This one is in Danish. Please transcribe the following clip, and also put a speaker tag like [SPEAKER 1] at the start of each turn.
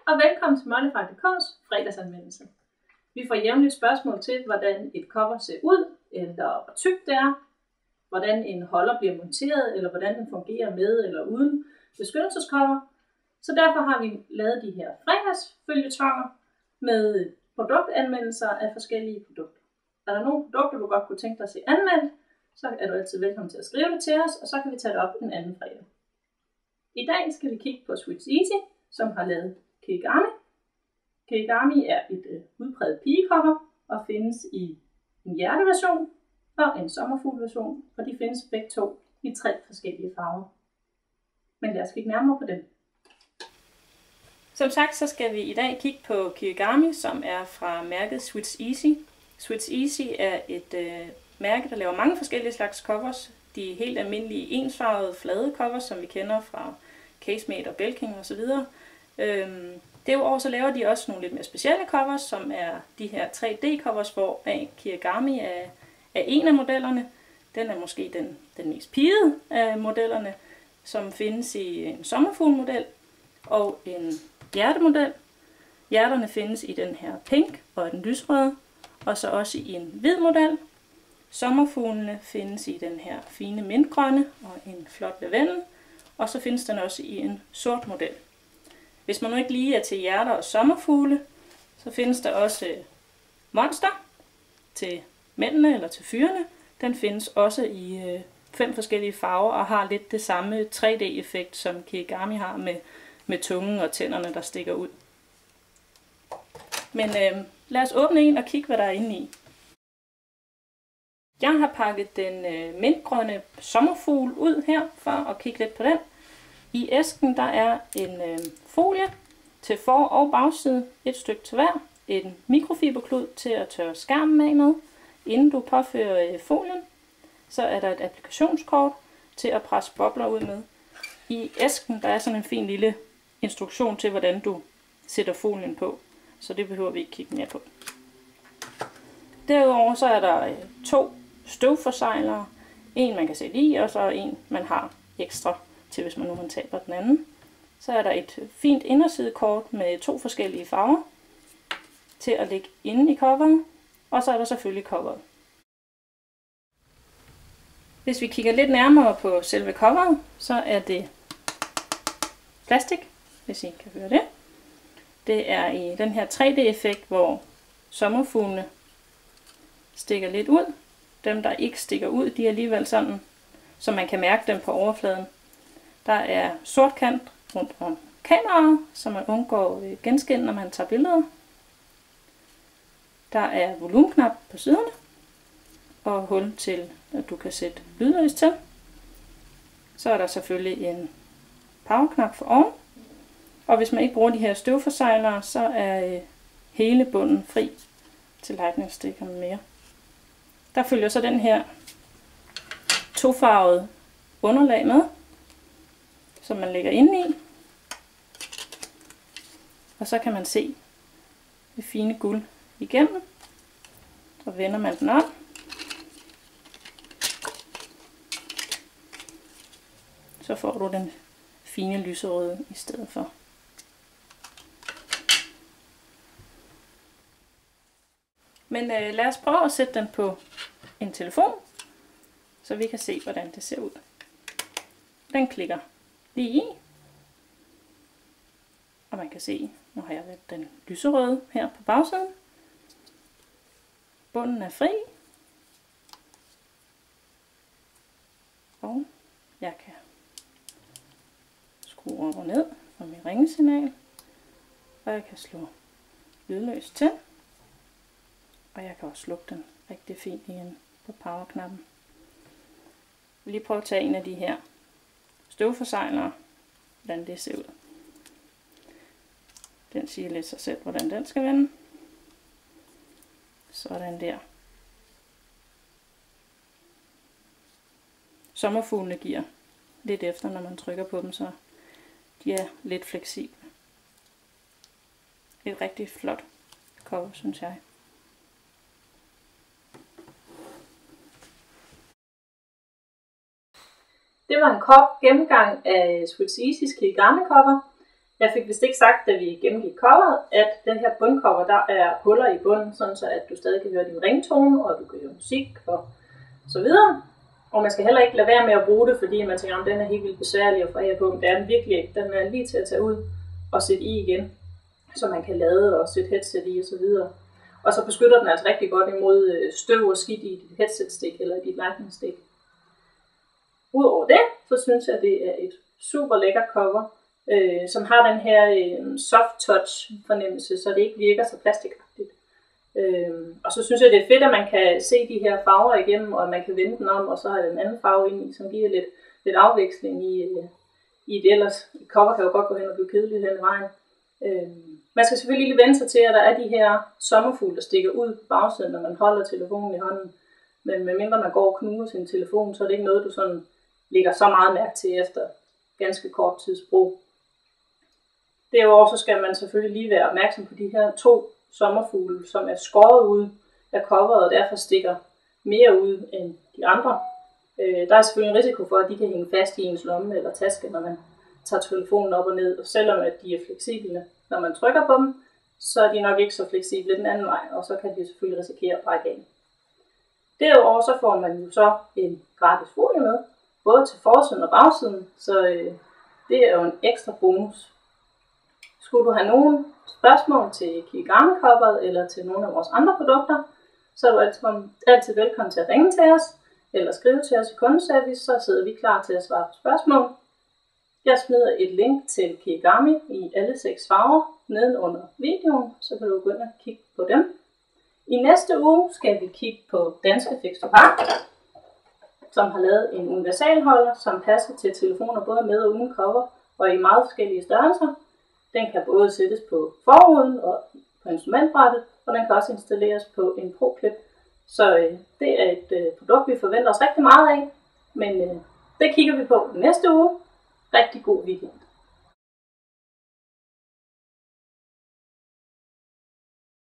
[SPEAKER 1] og velkommen til Modify.dk's fredagsanmeldelse. Vi får jævnligt spørgsmål til, hvordan et cover ser ud, eller hvor tykt det er, hvordan en holder bliver monteret, eller hvordan den fungerer med eller uden beskyttelsescover. Så derfor har vi lavet de her fredagsfølgetonger med produktanmeldelser af forskellige produkter. Er der nogle produkter, du godt kunne tænke dig at se anmeldt, så er du altid velkommen til at skrive det til os, og så kan vi tage det op en anden fredag. I dag skal vi kigge på Sweets Easy, som har lavet Kirigami. Kirigami er et udpræget pigecover og findes i en hjerteversion og en sommerfuglversion, og de findes begge to i 3 forskellige farver. Men lad os kigge nærmere på dem. Som sagt, så skal vi i dag kigge på Kirigami, som er fra mærket Sweets Easy. Sweets Easy er et mærke, der laver mange forskellige slags covers. De helt almindelige ensfarvede flade covers, som vi kender fra Casemate og Belking osv. Derudover så laver de også nogle lidt mere specielle covers, som er de her 3D-covers, hvor Kirigami er en af modellerne. Den er måske den mest pigede af modellerne, som findes i en sommerfuglmodel og en hjertemodel. Hjerterne findes i den her pink og den lysrøde, og så også i en hvid model. Sommerfuglene findes i den her fine mintgrønne og en flot lavendel, og så findes den også i en sort model. Hvis man nu ikke lige er til hjerter og sommerfugle, så findes der også monster til mændene eller til fyrene. Den findes også i 5 forskellige farver og har lidt det samme 3D-effekt, som Kirigami har med tungen og tænderne, der stikker ud. Men lad os åbne en og kigge, hvad der er inde i. Jeg har pakket den mintgrønne sommerfugl ud her, for at kigge lidt på den. I æsken der er en folie til for- og bagside, et stykke til hver, en mikrofiberklud til at tørre skærmen af med, inden du påfører folien. Så er der et applikationskort til at presse bobler ud med. I æsken der er sådan en fin lille instruktion til, hvordan du sætter folien på, så det behøver vi ikke kigge mere på. Derudover så er der 2 støvforseglere, en man kan sætte i, og så en man har ekstra til, hvis man nu taber den anden. Så er der et fint indersidekort med 2 forskellige farver til at lægge inde i coveret, og så er der selvfølgelig coveret. Hvis vi kigger lidt nærmere på selve coveret, så er det plastik, hvis I kan høre det. Det er i den her 3D-effekt, hvor sommerfuglene stikker lidt ud. Dem, der ikke stikker ud, de er alligevel sådan, så man kan mærke dem på overfladen. Der er sort kant rundt om kameraet, så man undgår genskin, når man tager billeder. Der er volumenknap på siderne, og hul til, at du kan sætte lydløs til. Så er der selvfølgelig en powerknap for oven. Og hvis man ikke bruger de her støvforseglere, så er hele bunden fri til lightning-stikker med mere. Der følger så den her 2-farvede underlag med, som man lægger ind i. Og så kan man se det fine guld igennem. Så vender man den om. Så får du den fine lyserøde i stedet for. Men lad os prøve at sætte den på en telefon, så vi kan se, hvordan det ser ud. Den klikker lige i, og man kan se, nu har jeg valgt den lyserøde her på bagsiden. Bunden er fri, og jeg kan skrue op og ned for mit ringesignal, og jeg kan slå lydløs til. Og jeg kan også slukke den rigtig fint igen på powerknappen. Jeg vil lige prøve at tage en af de her støvforseglere, hvordan det ser ud. Den siger lidt sig selv, hvordan den skal vende. Sådan der. Sommerfuglene giver lidt efter, når man trykker på dem, så de er lidt fleksible. Et rigtig flot cover, synes jeg. Det var en kort gennemgang af Sweets Easy's Kirigami cover. Jeg fik vist ikke sagt, da vi gennemgik coveret, at den her bundcover, der er huller i bunden, sådan så at du stadig kan høre din ringtone, og du kan høre musik og så videre. Og man skal heller ikke lade være med at bruge det, fordi man tænker, om den er helt vildt besværlig at få af på. Det er den virkelig ikke. Den er lige til at tage ud og sætte i igen, så man kan lade og sætte headset i og så videre. Og så beskytter den altså rigtig godt imod støv og skidt i dit headset-stik eller i dit lightning-stik. Udover det, så synes jeg, det er et super lækker cover, som har den her soft touch fornemmelse, så det ikke virker så plastikagtigt. Og så synes jeg, det er fedt, at man kan se de her farver igennem, og man kan vende den om, og så er der en anden farve ind i, som giver lidt afveksling i det ellers. Et cover kan jo godt gå hen og blive kedeligt hen ad vejen. Man skal selvfølgelig lige vende sig til, at der er de her sommerfugle, der stikker ud på bagsiden, når man holder telefonen i hånden. Men medmindre man går og knuger sin telefon, så er det ikke noget, du sådan lægger så meget mærke til efter ganske kort tids brug. Derudover så skal man selvfølgelig lige være opmærksom på de her 2 sommerfugle, som er skåret ud af coveret og derfor stikker mere ud end de andre. Der er selvfølgelig en risiko for, at de kan hænge fast i ens lomme eller taske, når man tager telefonen op og ned. Og selvom at de er fleksible, når man trykker på dem, så er de nok ikke så fleksible den anden vej, og så kan de selvfølgelig risikere at brække af. Derudover så får man jo så en gratis folie med, både til forsiden og bagsiden, så det er jo en ekstra bonus. Skulle du have nogle spørgsmål til Kirigami-coveret eller til nogle af vores andre produkter, så er du altid velkommen til at ringe til os, eller skrive til os i kundeservice, så sidder vi klar til at svare på spørgsmål. Jeg smider et link til Kirigami i alle 6 farver nedenunder videoen, så kan du gå ind og kigge på dem. I næste uge skal vi kigge på Danske Fixtopar, som har lavet en universalholder, som passer til telefoner både med og uden cover, og i meget forskellige størrelser. Den kan både sættes på forruden og på instrumentbrættet, og den kan også installeres på en ProClip. Så det er et produkt, vi forventer os rigtig meget af, men det kigger vi på næste uge. Rigtig god weekend.